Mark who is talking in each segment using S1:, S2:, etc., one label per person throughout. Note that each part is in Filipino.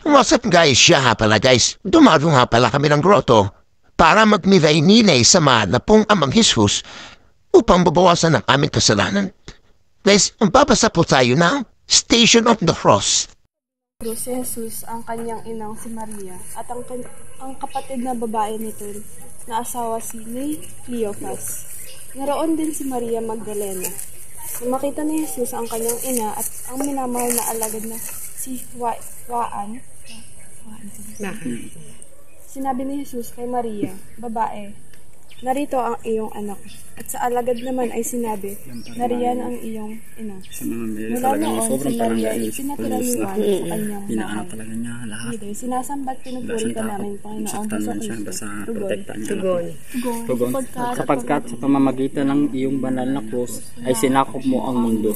S1: What's up guys? Siya nga pala guys. Dumaro nga pala kami ng grotto para magmivay-ninay sa mahal na pong Amang Jesus upang babawasan ang aming kasalanan. Guys, babasa po tayo ng Station of the Cross.
S2: Si Jesus, ang kanyang inang si Maria, at ang kapatid na babae nito na asawa si Cleophas. Naroon din si Maria Magdalena. Nang makita ni Jesus ang kanyang ina at ang minamahal na alagad na si Juan, sinabi ni Jesus kay Maria, "Babae, narito ang iyong anak." At sa alagad naman ay sinabi, "Nariyan ang iyong ina." Mula noon, si Maria ay pinatira ni Juan sa kanyang bahay. Sinasambat pinupuri ka namin, Panginoong Hesus-Kristo.
S3: Tugon. Sapagkat sa pamamagitan ng iyong banal na krus ay sinakop mo ang mundo.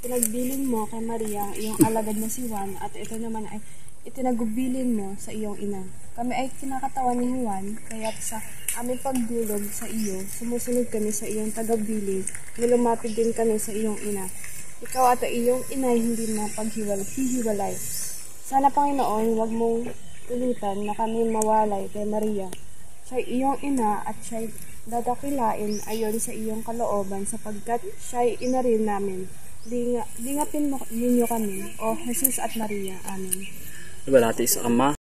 S2: Pinagbilin mo kay Maria ang iyong alagad na si Juan, at ito naman ay itinagubilin mo sa iyong ina. Kami ay kinakatawan ni Juan, kaya't sa aming pagdulog sa iyo, sumusunod kami sa iyong tagabiling, nilumapit din kami sa iyong ina. Ikaw at iyong ina ay hindi mapaghiwalay. Sana, Panginoon, huwag mong pilitan na kami mawalay kay Maria, sa iyong ina, at siya'y dadakilain ayon sa iyong kalooban, sapagkat siya'y ina rin namin. Lingapin mo ninyo kami, O Jesus at Maria. Amen.
S3: Ibalati sa Ama,